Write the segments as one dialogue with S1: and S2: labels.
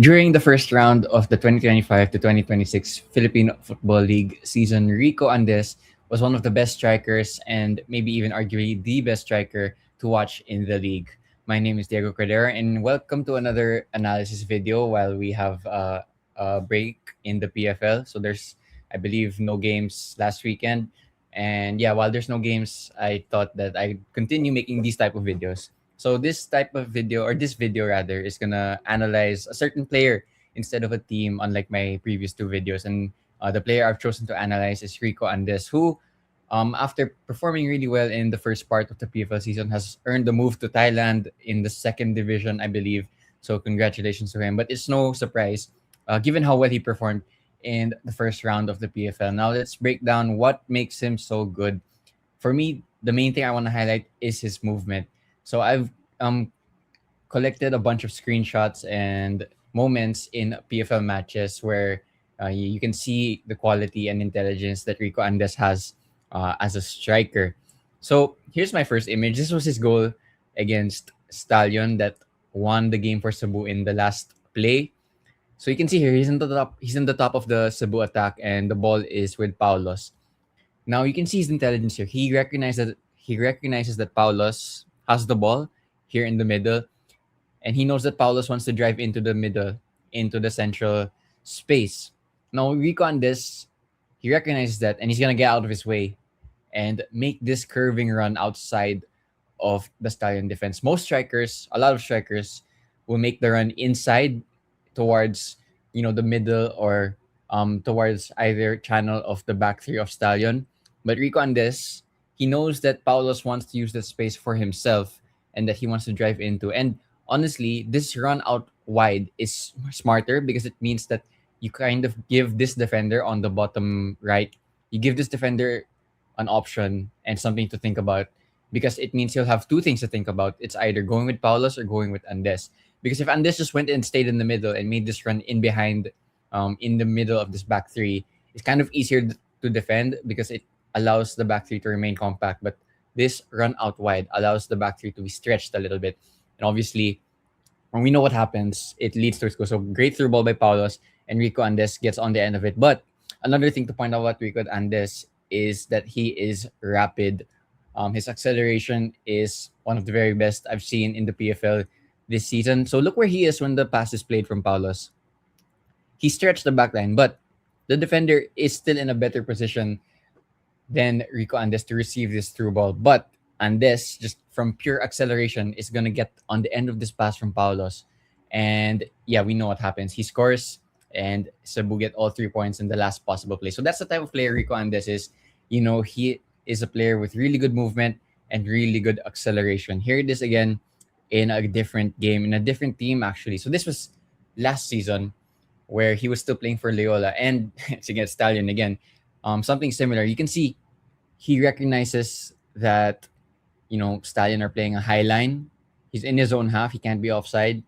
S1: During the first round of the 2025 to 2026 Philippine Football League season, Rico Andes was one of the best strikers and maybe even arguably the best striker to watch in the league. My name is Diego Cordero, and welcome to another analysis video while we have a break in the PFL. So there's, I believe, no games last weekend. And yeah, while there's no games, I thought that I'd continue making these type of videos. So this type of video, or this video rather, is gonna analyze a certain player instead of a team, unlike my previous two videos. And the player I've chosen to analyze is Rico Andes, who, after performing really well in the first part of the PFL season, has earned the move to Thailand in the second division, I believe. So congratulations to him. But it's no surprise, given how well he performed in the first round of the PFL. Now let's break down what makes him so good. For me, the main thing I want to highlight is his movement. So I've um collected a bunch of screenshots and moments in PFL matches where you can see the quality and intelligence that Rico Andes has as a striker. So here's my first image. This was his goal against Stallion that won the game for Cebu in the last play. So you can see here he's in the top. He's in the top of the Cebu attack, and the ball is with Paulos. Now you can see his intelligence here. He recognizes that Paulos has the ball here in the middle, and he knows that Paulos wants to drive into the middle, into the central space. Now Rico on this, he recognizes that, and he's gonna get out of his way and make this curving run outside of the Stallion defense. A lot of strikers, will make the run inside towards the middle or towards either channel of the back three of Stallion. But Rico on this, he knows that Paulos wants to use the space for himself and that he wants to drive into. And honestly, this run out wide is smarter because it means that you kind of give this defender on the bottom right, you give this defender an option and something to think about, because it means he'll have two things to think about. It's either going with Paulos or going with Andes. Because if Andes just went and stayed in the middle and made this run in behind, in the middle of this back three, it's kind of easier to defend because it allows the back three to remain compact. But this run out wide allows the back three to be stretched a little bit. And obviously, when we know what happens, it leads to a score. So great through ball by Paulos, and Rico Andes gets on the end of it. But another thing to point out about Rico Andes is that he is rapid. His acceleration is one of the very best I've seen in the PFL this season. So look where he is when the pass is played from Paulos. He stretched the back line, but the defender is still in a better position than Rico Andes to receive this through ball. But Andes, just from pure acceleration, is going to get on the end of this pass from Paulos. And yeah, we know what happens. He scores, and Cebu get all 3 points in the last possible play. So that's the type of player Rico Andes is. He is a player with really good movement and really good acceleration. Here it is again in a different game, in a different team, actually. So this was last season where he was still playing for Loyola, and it's against Stallion again. Something similar. You can see he recognizes that Stallion are playing a high line. He's in his own half. He can't be offside.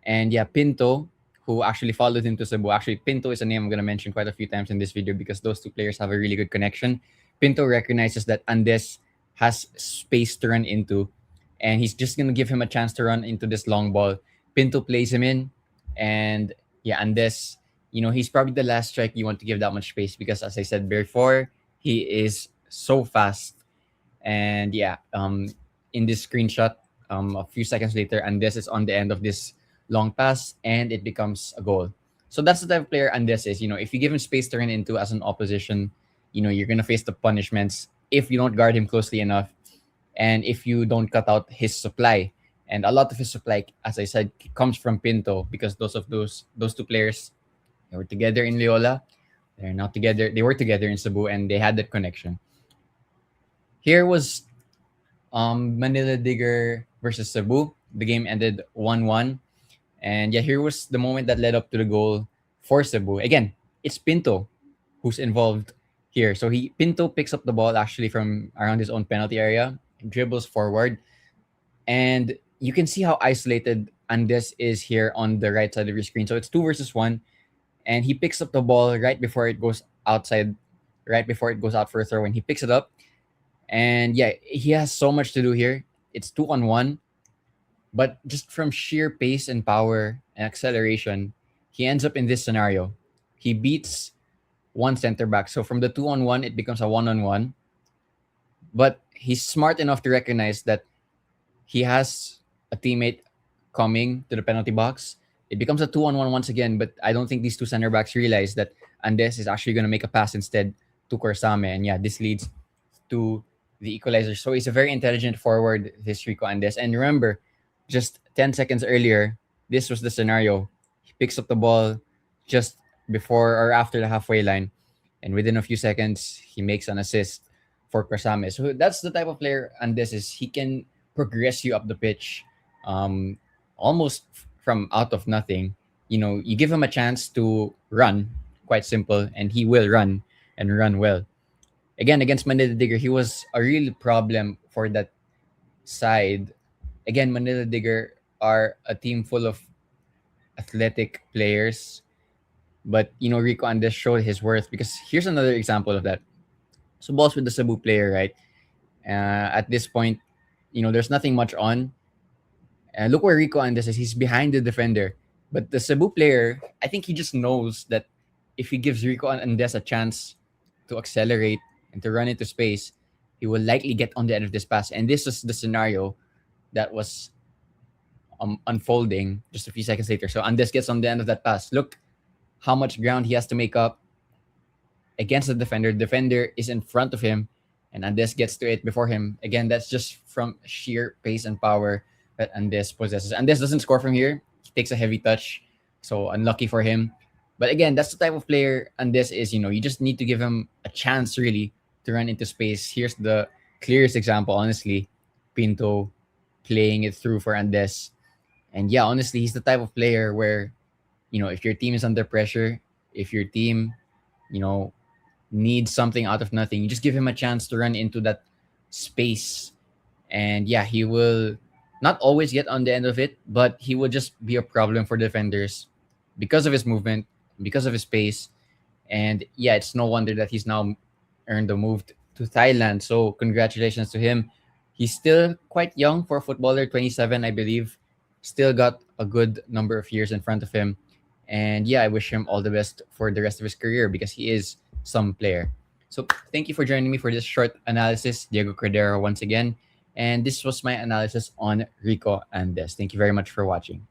S1: And yeah, Pinto, who actually followed him to Cebu. Actually, Pinto is a name I'm gonna mention quite a few times in this video because those two players have a really good connection. Pinto recognizes that Andes has space to run into, and he's just gonna give him a chance to run into this long ball. Pinto plays him in, and yeah, Andes, he's probably the last strike you want to give that much space because, as I said before, he is so fast. And yeah, in this screenshot, a few seconds later, Andes is on the end of this long pass, and it becomes a goal. So that's the type of player Andes is. If you give him space to run into as an opposition, you're gonna face the punishments if you don't guard him closely enough, and if you don't cut out his supply. And a lot of his supply, as I said, comes from Pinto because those two players, they were together in Loyola. They're not together. They were together in Cebu, and they had that connection. Here was Manila Digger versus Cebu. The game ended 1-1. And yeah, here was the moment that led up to the goal for Cebu. Again, it's Pinto who's involved here. So Pinto picks up the ball actually from around his own penalty area, dribbles forward, and you can see how isolated Andes is here on the right side of your screen. So it's two versus one, and he picks up the ball right before it goes outside, right before it goes out for a throw. And he picks it up, and yeah, he has so much to do here. It's 2-on-1, but just from sheer pace and power and acceleration, he ends up in this scenario. He beats one center back. So from the 2-on-1, it becomes a 1-on-1. But he's smart enough to recognize that he has a teammate coming to the penalty box. It becomes a 2-on-1 once again, but I don't think these two center backs realize that Andes is actually going to make a pass instead to Corsame. And yeah, this leads to the equalizer. So he's a very intelligent forward, this Rico Andes. And remember, just 10 seconds earlier, this was the scenario. He picks up the ball just before or after the halfway line. And within a few seconds, he makes an assist for Corsame. So that's the type of player Andes is. He can progress you up the pitch almost from out of nothing. You give him a chance to run, quite simple, and he will run and run well. Again, against Manila Digger, he was a real problem for that side. Again, Manila Digger are a team full of athletic players, but Rico Andes showed his worth because here's another example of that. So balls with the Cebu player, right? At this point, there's nothing much on. Look where Rico Andes is. He's behind the defender. But the Cebu player, I think he just knows that if he gives Rico Andes a chance to accelerate and to run into space, he will likely get on the end of this pass. And this is the scenario that was unfolding just a few seconds later. So Andes gets on the end of that pass. Look how much ground he has to make up against the defender. The defender is in front of him, and Andes gets to it before him. Again, that's just from sheer pace and power that Andes possesses. Andes doesn't score from here. He takes a heavy touch, so unlucky for him. But again, that's the type of player Andes is. You just need to give him a chance really to run into space. Here's the clearest example, honestly. Pinto playing it through for Andes. And yeah, honestly, he's the type of player where, if your team is under pressure, if your team, you know, needs something out of nothing, you just give him a chance to run into that space. And yeah, he will not always get on the end of it, but he will just be a problem for defenders because of his movement, because of his pace. And yeah, it's no wonder that he's now earned a move to Thailand. So congratulations to him. He's still quite young for a footballer, 27, I believe. Still got a good number of years in front of him. And yeah, I wish him all the best for the rest of his career because he is some player. So thank you for joining me for this short analysis, Diego Cordero once again. And this was my analysis on Rico Andes. Thank you very much for watching.